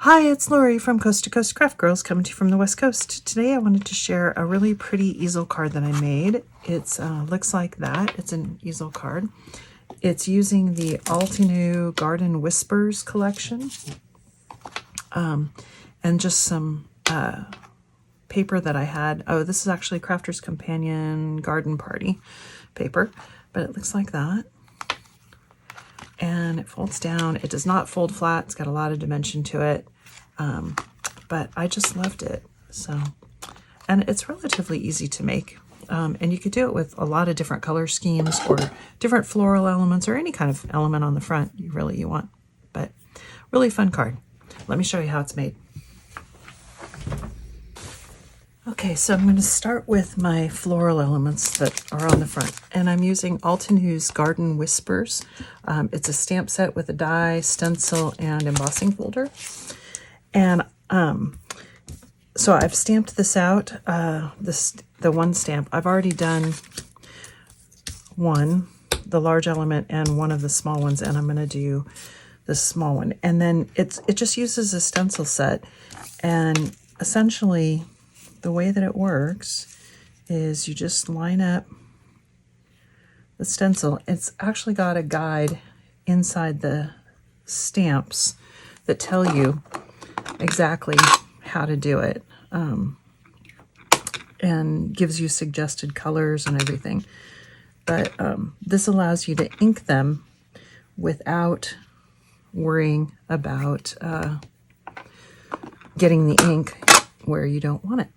Hi, it's Lori from Coast to Coast Craft Girls, coming to you from the West Coast. Today I wanted to share a really pretty easel card that I made. It looks like that. It's an easel card. It's using the Altenew Garden Whispers collection and just some paper that I had. Oh, this is actually Crafter's Companion Garden Party paper, but it looks like that. And it folds down. It does not fold flat. It's got a lot of dimension to it, but I just loved it. So, and it's relatively easy to make. And you could do it with a lot of different color schemes or different floral elements or any kind of element on the front you want. But really fun card. Let me show you how it's made. Okay, so I'm going to start with my floral elements that are on the front, and I'm using Altenew's Garden Whispers. It's a stamp set with a die, stencil, and embossing folder. And so I've stamped this out, the one stamp. I've already done one, the large element, and one of the small ones, and I'm going to do the small one. And then it just uses a stencil set, and essentially the way that it works is you just line up the stencil. It's actually got a guide inside the stamps that tell you exactly how to do it, and gives you suggested colors and everything. But this allows you to ink them without worrying about getting the ink where you don't want it.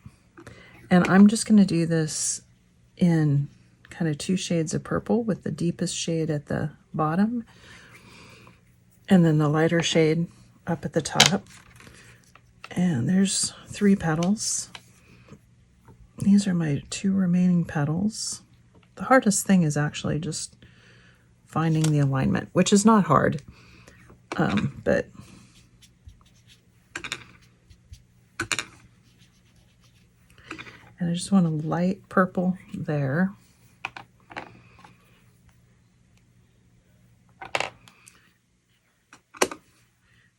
And I'm just going to do this in kind of 2 shades of purple, with the deepest shade at the bottom and then the lighter shade up at the top. And there's 3 petals. These are my 2 remaining petals. The hardest thing is actually just finding the alignment, which is not hard, but and I just want a light purple there.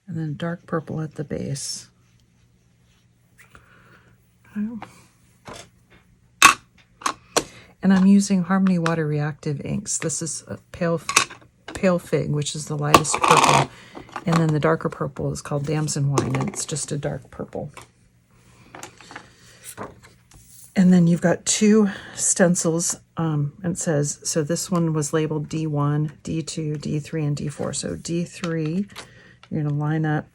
And then dark purple at the base. Okay. And I'm using Harmony Water Reactive inks. This is a pale fig, which is the lightest purple. And then the darker purple is called Damson Wine, and it's just a dark purple. And then you've got 2 stencils, and it says, so this one was labeled D1, D2, D3, and D4. So D3, you're going to line up.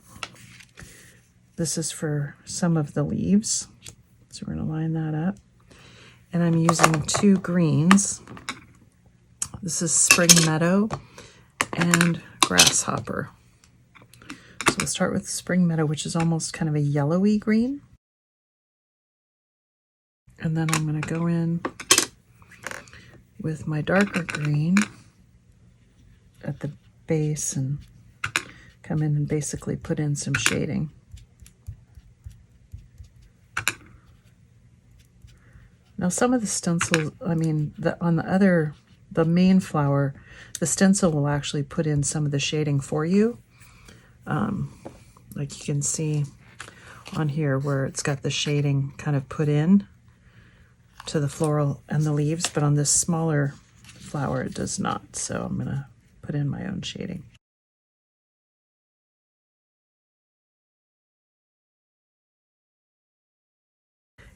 This is for some of the leaves. So we're going to line that up. And I'm using 2 greens. This is Spring Meadow and Grasshopper. So we'll start with Spring Meadow, which is almost kind of a yellowy green. And then I'm going to go in with my darker green at the base and come in and basically put in some shading. Now some of the stencils, I mean, on the main flower, the stencil will actually put in some of the shading for you. Like you can see on here where it's got the shading kind of put in to the floral and the leaves, but on this smaller flower it does not. So I'm going to put in my own shading.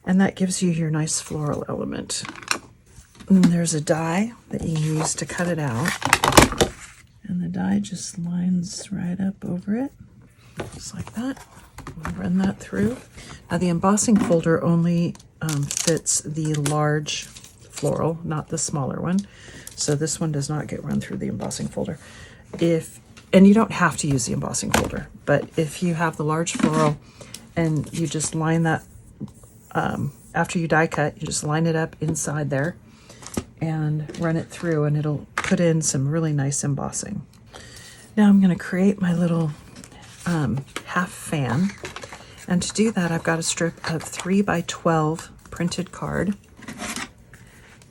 And that gives you your nice floral element. And there's a die that you use to cut it out. And the die just lines right up over it, just like that. We'll run that through. Now the embossing folder only fits the large floral, not the smaller one. So this one does not get run through the embossing folder. And you don't have to use the embossing folder, but if you have the large floral and you just line that, after you die cut, you just line it up inside there and run it through, and it'll put in some really nice embossing. Now I'm going to create my little half fan. And to do that, I've got a strip of 3 by 12 printed card.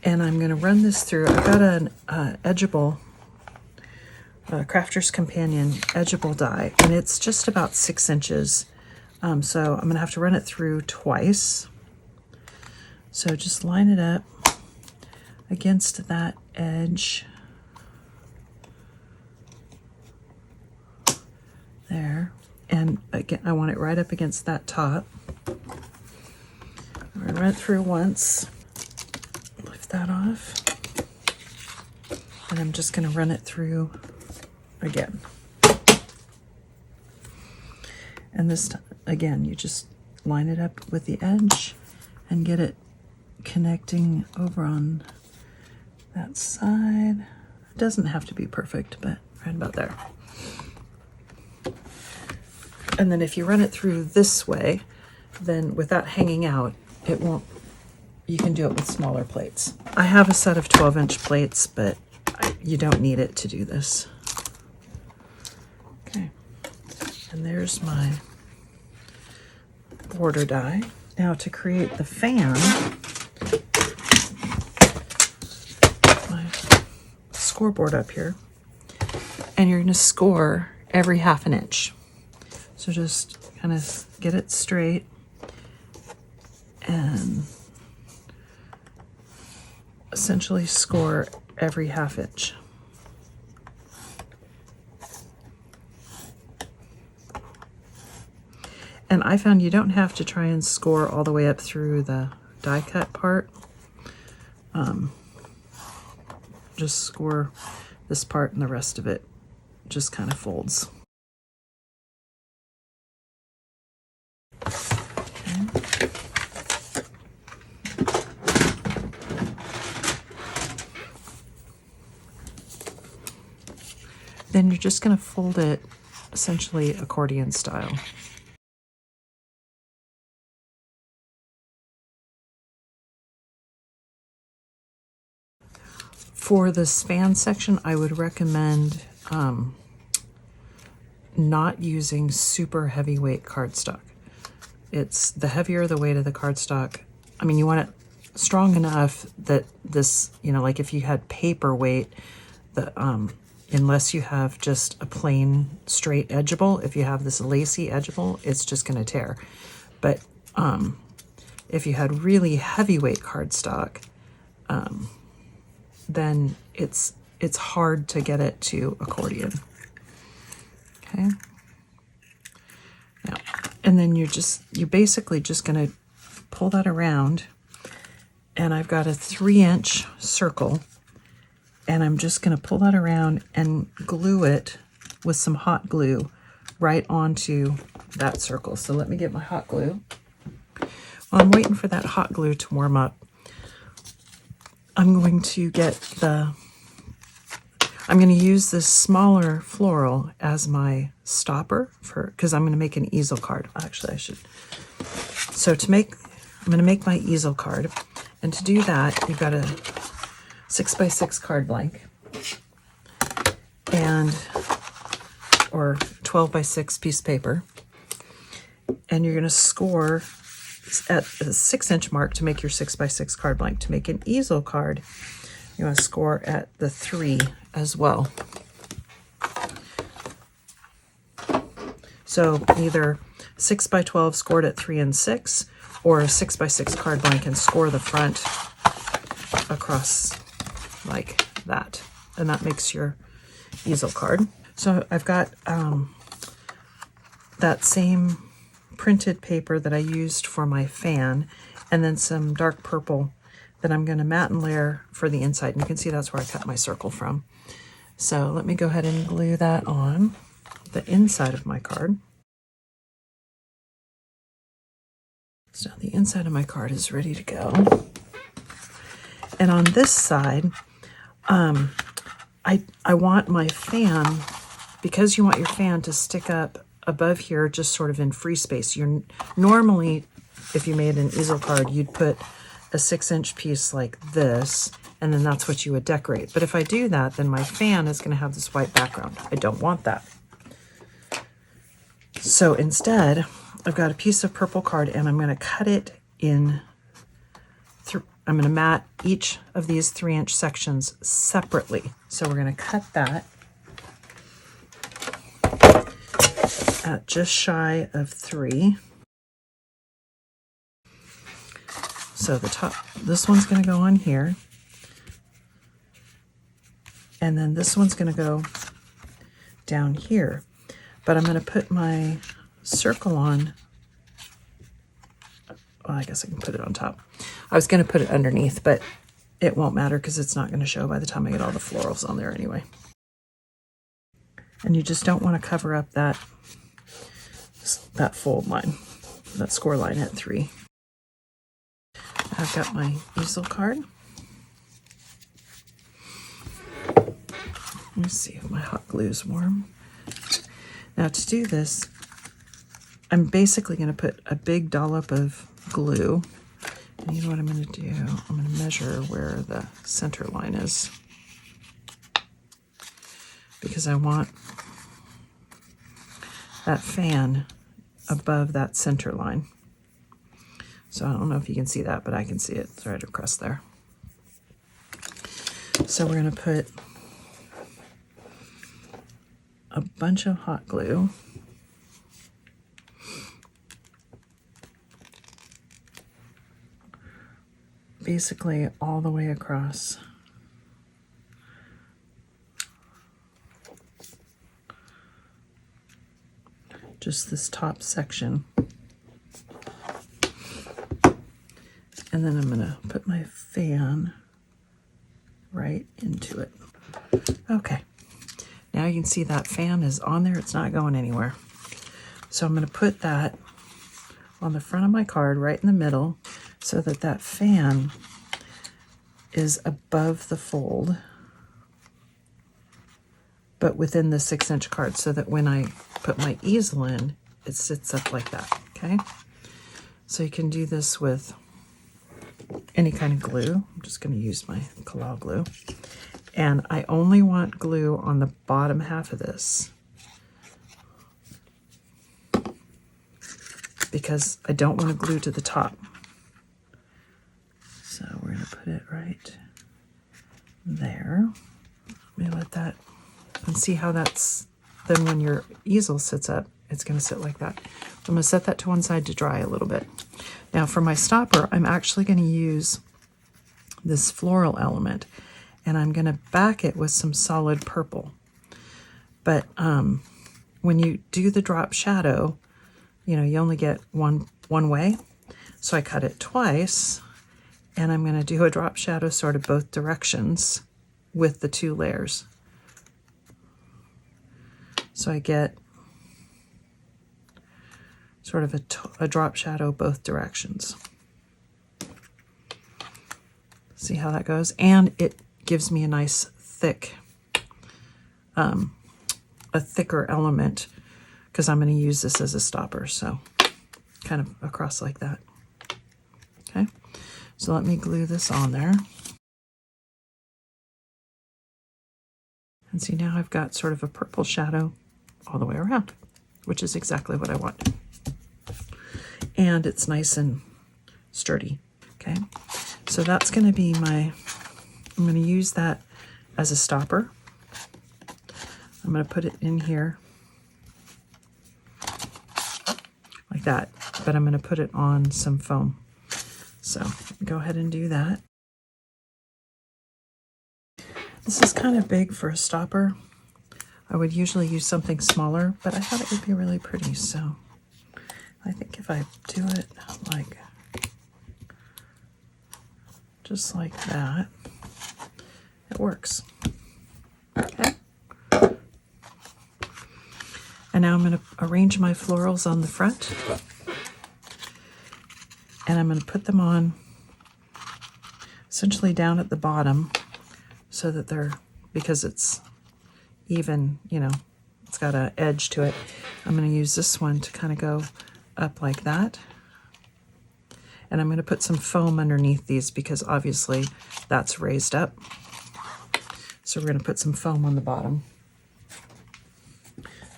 And I'm going to run this through. I've got an edgeable, Crafter's Companion edgeable die, and it's just about 6 inches So I'm gonna have to run it through twice. So just line it up against that edge there. And again, I want it right up against that top. I'm gonna run it through once, lift that off, and I'm just gonna run it through again. And this time, again, you just line it up with the edge and get it connecting over on that side. It doesn't have to be perfect, but right about there. And then if you run it through this way, then without hanging out, it won't, you can do it with smaller plates. I have a set of 12-inch plates, but you don't need it to do this. Okay, and there's my border die. Now to create the fan, my scoreboard up here, and you're going to score every 1/2 inch. So just kind of get it straight and essentially score every 1/2 inch. And I found you don't have to try and score all the way up through the die cut part. Just score this part and the rest of it just kind of folds. Okay. Then you're just going to fold it essentially accordion style. For the span section, I would recommend not using super heavyweight cardstock. It's the heavier the weight of the cardstock. I mean, you want it strong enough that this, you know, like if you had paper weight, the unless you have just a plain straight edgeable, if you have this lacy edgeable, it's just going to tear. But if you had really heavyweight cardstock, then it's hard to get it to accordion. Okay. Now, and then you're basically just going to pull that around, and I've got a 3-inch circle, and I'm just going to pull that around and glue it with some hot glue right onto that circle. So let me get my hot glue. While I'm waiting for that hot glue to warm up, I'm going to I'm going to use this smaller floral as my stopper because I'm going to make an easel card. Actually, I should. So I'm going to make my easel card. And to do that, you've got a 6x6 card blank or 12x6 piece of paper. And you're going to score at the 6-inch mark to make your 6x6 card blank. To make an easel card, you want to score at the 3 as well. So either 6x12 scored at 3 and 6, or a 6x6 card blank and score the front across like that. And that makes your easel card. So I've got that same printed paper that I used for my fan, and then some dark purple that I'm going to matte and layer for the inside. And you can see that's where I cut my circle from. So let me go ahead and glue that on the inside of my card. So the inside of my card is ready to go. And on this side, I want my fan, because you want your fan to stick up above here just sort of in free space. You're normally, if you made an easel card, you'd put a 6-inch piece like this, and then that's what you would decorate. But if I do that, then my fan is going to have this white background. I don't want that. So instead, I've got a piece of purple card, and I'm going to cut it in. I'm going to mat each of these 3-inch sections separately. So we're going to cut that at just shy of 3. So the top, this one's going to go on here. And then this one's going to go down here. But I'm going to put my circle on. Well, I guess I can put it on top. I was going to put it underneath, but it won't matter because it's not going to show by the time I get all the florals on there anyway. And you just don't want to cover up that fold line, that score line at 3. I've got my easel card. Let me see if my hot glue is warm. Now to do this, I'm basically going to put a big dollop of glue. And you know what I'm going to do? I'm going to measure where the center line is, because I want that fan above that center line. So I don't know if you can see that, but I can see it. It's right across there. So we're going to put a bunch of hot glue. Basically all the way across. Just this top section. And then I'm going to put my fan right into it. Okay. Now you can see that fan is on there. It's not going anywhere. So I'm going to put that on the front of my card right in the middle so that that fan is above the fold, but within the 6-inch card, so that when I put my easel in, it sits up like that, okay? So you can do this with any kind of glue. I'm just going to use my Collal glue. And I only want glue on the bottom half of this because I don't want to glue to the top. So we're going to put it right there. Let me let that, and see how that's, then when your easel sits up, it's going to sit like that. I'm going to set that to one side to dry a little bit. Now for my stopper, I'm actually going to use this floral element, and I'm going to back it with some solid purple. But when you do the drop shadow, you know, you only get one way. So I cut it twice, and I'm going to do a drop shadow sort of both directions with the 2 layers. So I get sort of a drop shadow both directions. See how that goes? And it gives me a nice thick, a thicker element, because I'm going to use this as a stopper. So kind of across like that. Okay, so let me glue this on there. And see, now I've got sort of a purple shadow all the way around, which is exactly what I want. And it's nice and sturdy. Okay, so that's going to be my, I'm going to use that as a stopper. I'm going to put it in here like that, but I'm going to put it on some foam. So go ahead and do that. This is kind of big for a stopper. I would usually use something smaller, but I thought it would be really pretty. So I think if I do it like, just like that, it works. Okay. And now I'm going to arrange my florals on the front. And I'm going to put them on essentially down at the bottom so that they're, because it's even, you know, it's got an edge to it. I'm going to use this one to kind of go up like that. And I'm going to put some foam underneath these because obviously that's raised up. So we're going to put some foam on the bottom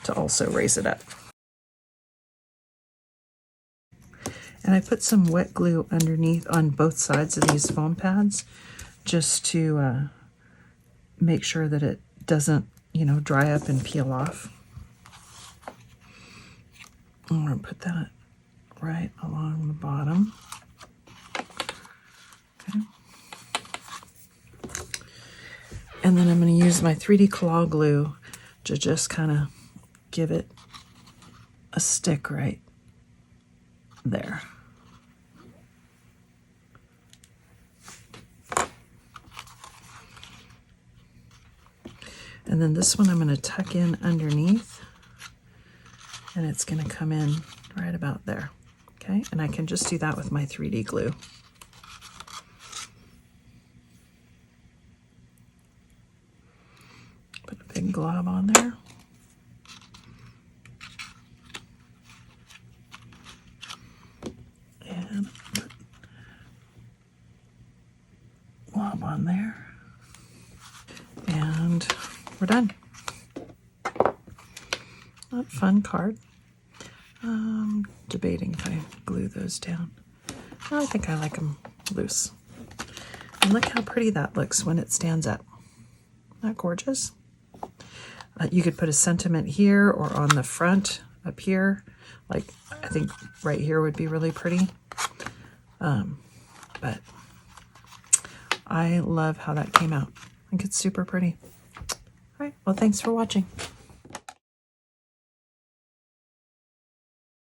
to also raise it up. And I put some wet glue underneath on both sides of these foam pads just to make sure that it doesn't, you know, dry up and peel off. I'm going to put that right along the bottom. Okay. And then I'm going to use my 3D claw glue to just kind of give it a stick right there. And then this one I'm going to tuck in underneath, and it's going to come in right about there. Okay, and I can just do that with my 3D glue. Put a big glob on there. And put glob on there. And we're done. A fun card. Debating if I glue those down. I think I like them loose. And look how pretty that looks when it stands up. Isn't that gorgeous? You could put a sentiment here or on the front up here. Like, I think right here would be really pretty. But I love how that came out. I think it's super pretty. All right, well, thanks for watching.